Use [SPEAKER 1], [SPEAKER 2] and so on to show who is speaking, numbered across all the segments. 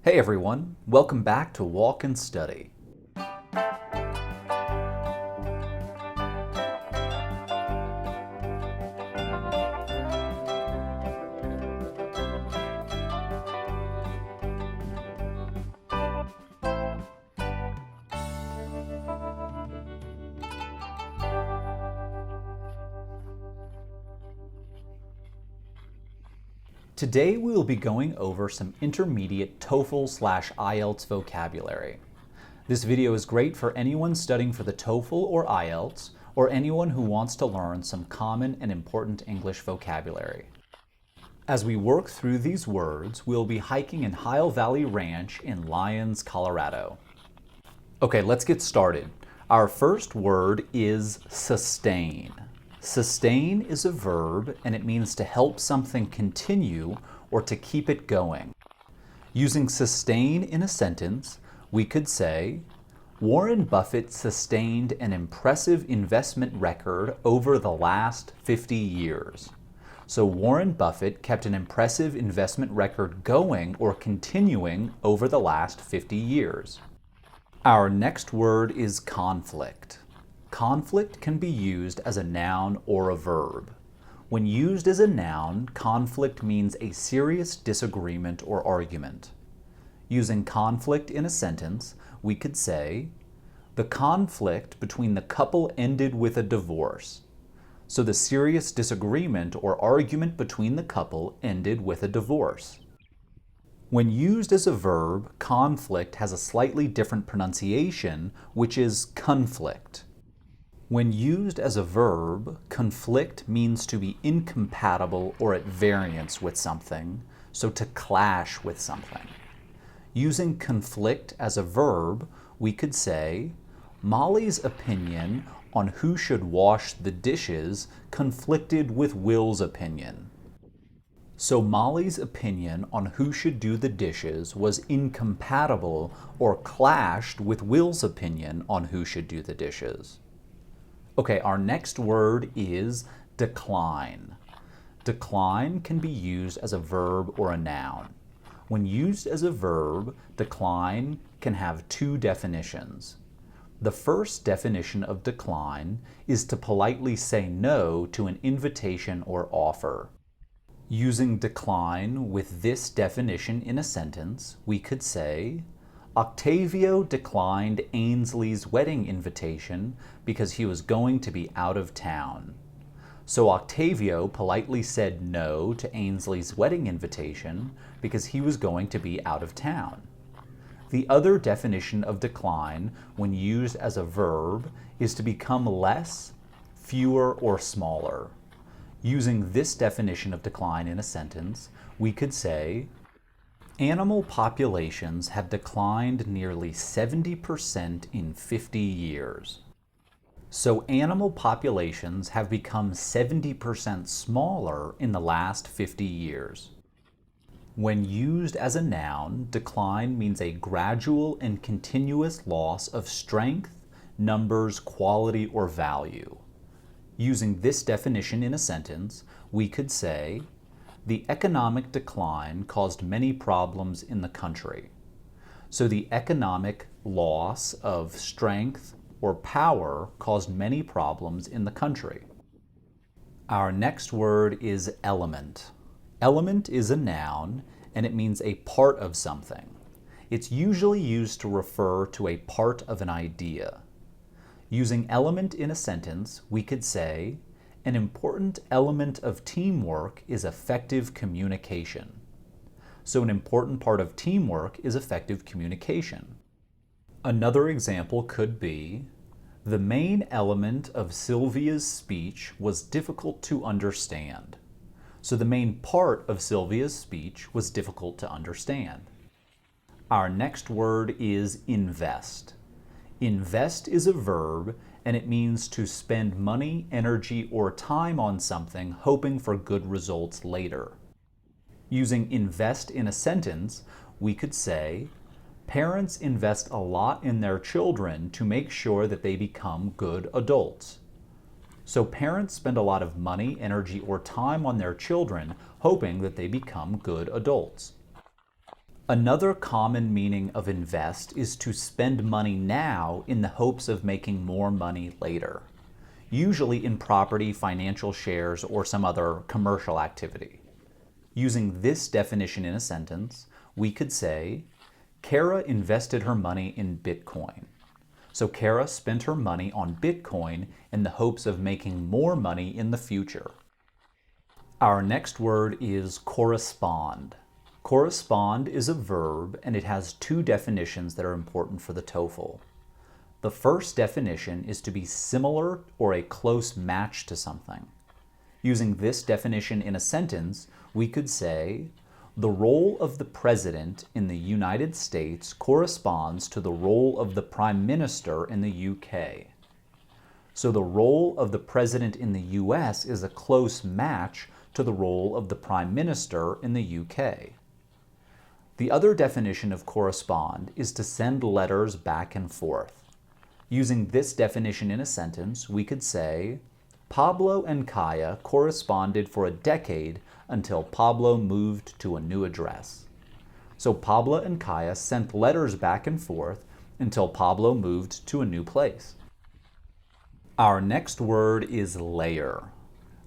[SPEAKER 1] Hey everyone, welcome back to Walk and Study. Today we will be going over some intermediate TOEFL/IELTS vocabulary. This video is great for anyone studying for the TOEFL or IELTS, or anyone who wants to learn some common and important English vocabulary. As we work through these words, we'll be hiking in Heil Valley Ranch in Lyons, Colorado. Okay, let's get started. Our first word is sustain. Sustain is a verb and it means to help something continue or to keep it going. Using sustain in a sentence, we could say, Warren Buffett sustained an impressive investment record over the last 50 years. So Warren Buffett kept an impressive investment record going or continuing over the last 50 years. Our next word is conflict. Conflict can be used as a noun or a verb. When used as a noun, conflict means a serious disagreement or argument. Using conflict in a sentence, we could say, the conflict between the couple ended with a divorce. So the serious disagreement or argument between the couple ended with a divorce. When used as a verb, conflict has a slightly different pronunciation, which is conflict. When used as a verb, conflict means to be incompatible or at variance with something, so to clash with something. Using conflict as a verb, we could say, Molly's opinion on who should wash the dishes conflicted with Will's opinion. So Molly's opinion on who should do the dishes was incompatible or clashed with Will's opinion on who should do the dishes. Okay, our next word is decline. Decline can be used as a verb or a noun. When used as a verb, decline can have two definitions. The first definition of decline is to politely say no to an invitation or offer. Using decline with this definition in a sentence, we could say, Octavio declined Ainsley's wedding invitation because he was going to be out of town. So Octavio politely said no to Ainsley's wedding invitation because he was going to be out of town. The other definition of decline, when used as a verb, is to become less, fewer, or smaller. Using this definition of decline in a sentence, we could say, animal populations have declined nearly 70% in 50 years. So animal populations have become 70% smaller in the last 50 years. When used as a noun, decline means a gradual and continuous loss of strength, numbers, quality, or value. Using this definition in a sentence, we could say, the economic decline caused many problems in the country. So the economic loss of strength or power caused many problems in the country. Our next word is element. Element is a noun and it means a part of something. It's usually used to refer to a part of an idea. Using element in a sentence, we could say, an important element of teamwork is effective communication. So an important part of teamwork is effective communication. Another example could be, the main element of Sylvia's speech was difficult to understand. So the main part of Sylvia's speech was difficult to understand. Our next word is invest. Invest is a verb and it means to spend money, energy, or time on something hoping for good results later. Using invest in a sentence, we could say, parents invest a lot in their children to make sure that they become good adults. So parents spend a lot of money, energy, or time on their children hoping that they become good adults. Another common meaning of invest is to spend money now in the hopes of making more money later, usually in property, financial shares, or some other commercial activity. Using this definition in a sentence, we could say, Kara invested her money in Bitcoin. So Kara spent her money on Bitcoin in the hopes of making more money in the future. Our next word is correspond. Correspond is a verb and it has two definitions that are important for the TOEFL. The first definition is to be similar or a close match to something. Using this definition in a sentence, we could say, the role of the president in the United States corresponds to the role of the prime minister in the UK. So the role of the president in the US is a close match to the role of the prime minister in the UK. The other definition of correspond is to send letters back and forth. Using this definition in a sentence, we could say, Pablo and Kaya corresponded for a decade until Pablo moved to a new address. So Pablo and Kaya sent letters back and forth until Pablo moved to a new place. Our next word is layer.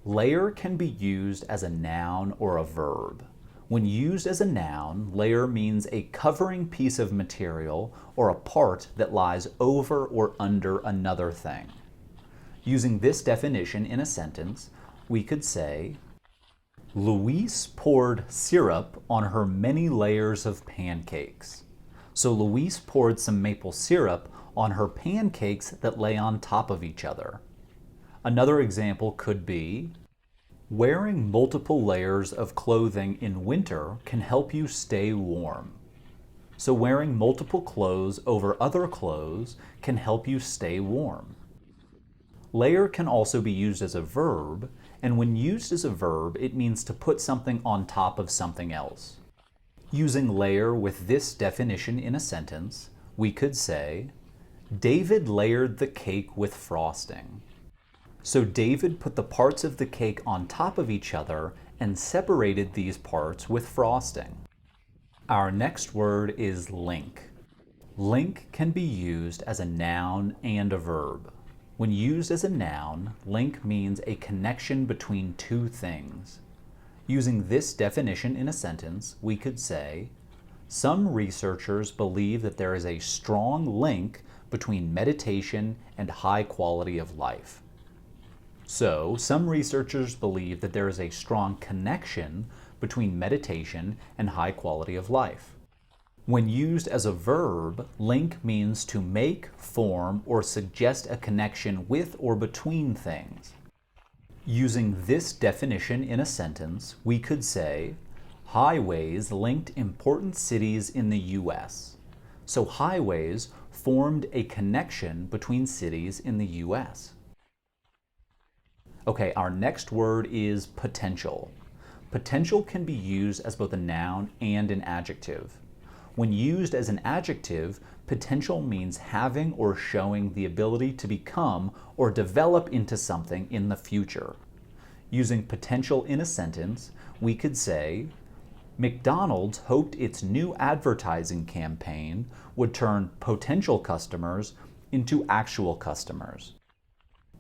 [SPEAKER 1] Layer can be used as a noun or a verb. When used as a noun, layer means a covering piece of material or a part that lies over or under another thing. Using this definition in a sentence, we could say, Louise poured syrup on her many layers of pancakes. So Louise poured some maple syrup on her pancakes that lay on top of each other. Another example could be, wearing multiple layers of clothing in winter can help you stay warm. So wearing multiple clothes over other clothes can help you stay warm. Layer can also be used as a verb, and when used as a verb, it means to put something on top of something else. Using layer with this definition in a sentence, we could say, David layered the cake with frosting. So David put the parts of the cake on top of each other and separated these parts with frosting. Our next word is link. Link can be used as a noun and a verb. When used as a noun, link means a connection between two things. Using this definition in a sentence, we could say, some researchers believe that there is a strong link between meditation and high quality of life. So, some researchers believe that there is a strong connection between meditation and high quality of life. When used as a verb, link means to make, form, or suggest a connection with or between things. Using this definition in a sentence, we could say, highways linked important cities in the US. So highways formed a connection between cities in the US. Okay, our next word is potential. Potential can be used as both a noun and an adjective. When used as an adjective, potential means having or showing the ability to become or develop into something in the future. Using potential in a sentence, we could say, McDonald's hoped its new advertising campaign would turn potential customers into actual customers.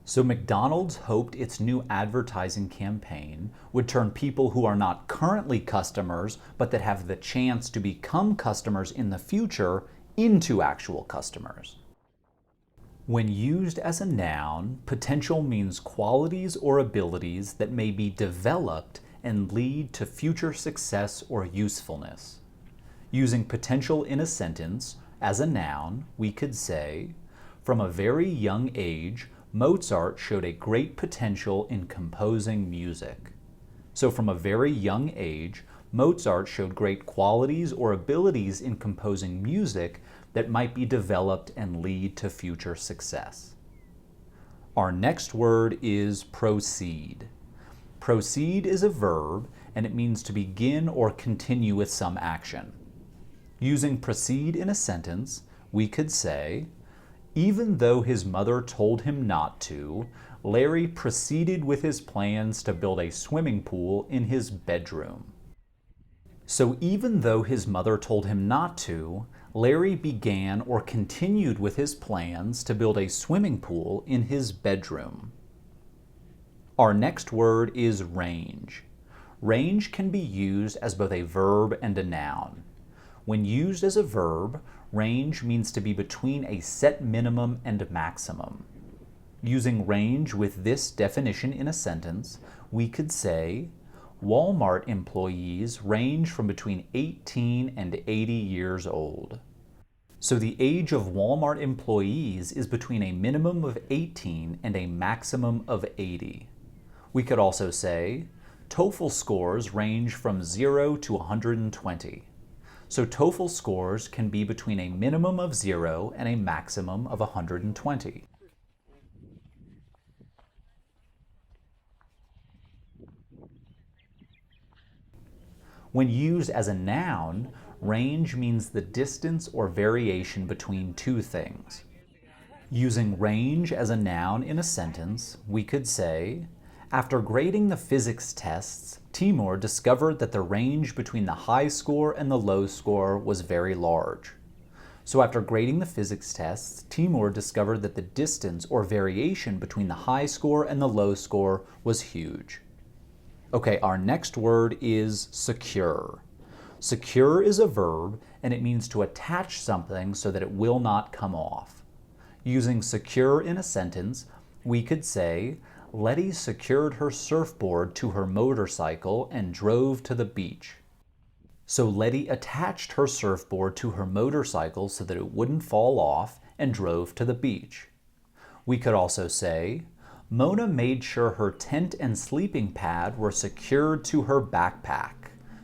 [SPEAKER 1] So McDonald's hoped its new advertising campaign would turn people who are not currently customers, but that have the chance to become customers in the future, into actual customers. When used as a noun, potential means qualities or abilities that may be developed and lead to future success or usefulness. Using potential in a sentence, as a noun, we could say, from a very young age, Mozart showed a great potential in composing music. So from a very young age, Mozart showed great qualities or abilities in composing music that might be developed and lead to future success. Our next word is proceed. Proceed is a verb, and it means to begin or continue with some action. Using proceed in a sentence, we could say, even though his mother told him not to, Larry proceeded with his plans to build a swimming pool in his bedroom. So even though his mother told him not to, Larry began or continued with his plans to build a swimming pool in his bedroom. Our next word is range. Range can be used as both a verb and a noun. When used as a verb, range means to be between a set minimum and maximum. Using range with this definition in a sentence, we could say, Walmart employees range from between 18 and 80 years old. So the age of Walmart employees is between a minimum of 18 and a maximum of 80. We could also say, TOEFL scores range from 0 to 120. So TOEFL scores can be between a minimum of 0 and a maximum of 120. When used as a noun, range means the distance or variation between two things. Using range as a noun in a sentence, we could say, after grading the physics tests, Timur discovered that the range between the high score and the low score was very large. So after grading the physics tests, Timur discovered that the distance or variation between the high score and the low score was huge. Okay, our next word is secure. Secure is a verb, and it means to attach something so that it will not come off. Using secure in a sentence, we could say, Letty secured her surfboard to her motorcycle and drove to the beach. So Letty attached her surfboard to her motorcycle so that it wouldn't fall off and drove to the beach. We could also say, Mona made sure her tent and sleeping pad were secured to her backpack.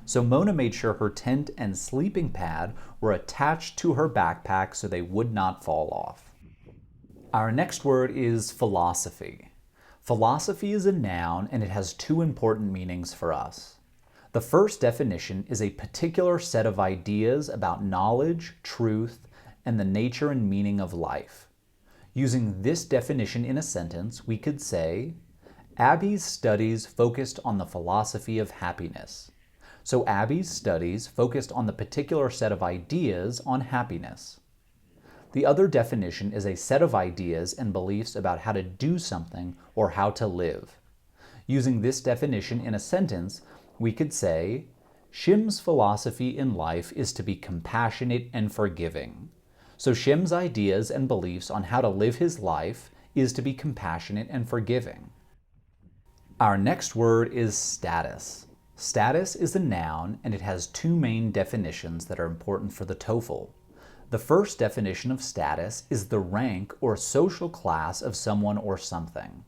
[SPEAKER 1] So Mona made sure her tent and sleeping pad were attached to her backpack so they would not fall off. Our next word is philosophy. Philosophy is a noun and it has two important meanings for us. The first definition is a particular set of ideas about knowledge, truth, and the nature and meaning of life. Using this definition in a sentence, we could say, Abby's studies focused on the philosophy of happiness. So Abby's studies focused on the particular set of ideas on happiness. The other definition is a set of ideas and beliefs about how to do something or how to live. Using this definition in a sentence, we could say, Shim's philosophy in life is to be compassionate and forgiving. So Shim's ideas and beliefs on how to live his life is to be compassionate and forgiving. Our next word is status. Status is a noun and it has two main definitions that are important for the TOEFL. The first definition of status is the rank or social class of someone or something.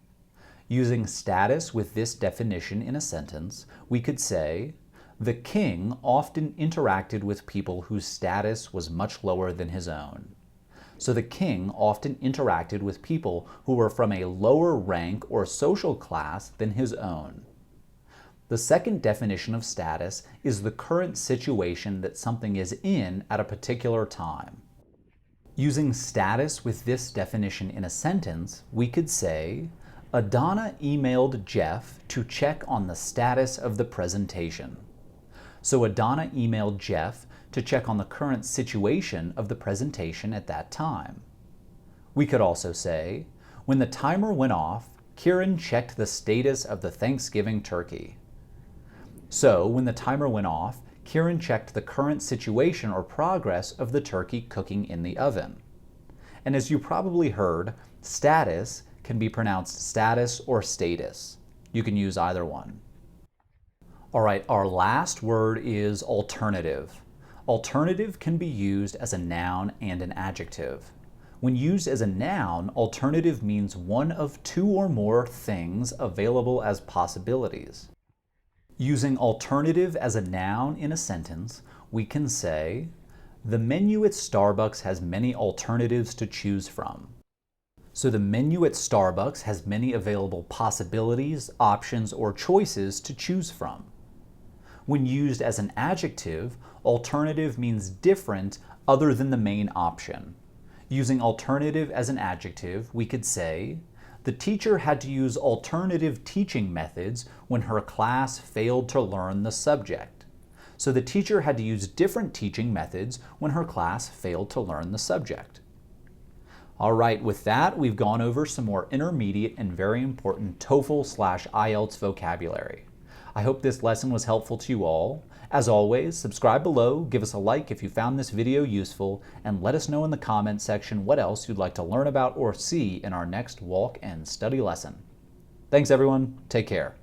[SPEAKER 1] Using status with this definition in a sentence, we could say, the king often interacted with people whose status was much lower than his own. So the king often interacted with people who were from a lower rank or social class than his own. The second definition of status is the current situation that something is in at a particular time. Using status with this definition in a sentence, we could say, Adana emailed Jeff to check on the status of the presentation. So Adana emailed Jeff to check on the current situation of the presentation at that time. We could also say, when the timer went off, Kieran checked the status of the Thanksgiving turkey. So when the timer went off, Kieran checked the current situation or progress of the turkey cooking in the oven. And as you probably heard, status can be pronounced status or status. You can use either one. All right, our last word is alternative. Alternative can be used as a noun and an adjective. When used as a noun, alternative means one of two or more things available as possibilities. Using alternative as a noun in a sentence, we can say, the menu at Starbucks has many alternatives to choose from. So the menu at Starbucks has many available possibilities, options, or choices to choose from. When used as an adjective, alternative means different other than the main option. Using alternative as an adjective, we could say, the teacher had to use alternative teaching methods when her class failed to learn the subject. so the teacher had to use different teaching methods when her class failed to learn the subject. All right, with that, we've gone over some more intermediate and very important TOEFL/IELTS vocabulary. I hope this lesson was helpful to you all. As always, subscribe below, give us a like if you found this video useful, and let us know in the comments section what else you'd like to learn about or see in our next walk and study lesson. Thanks everyone, take care.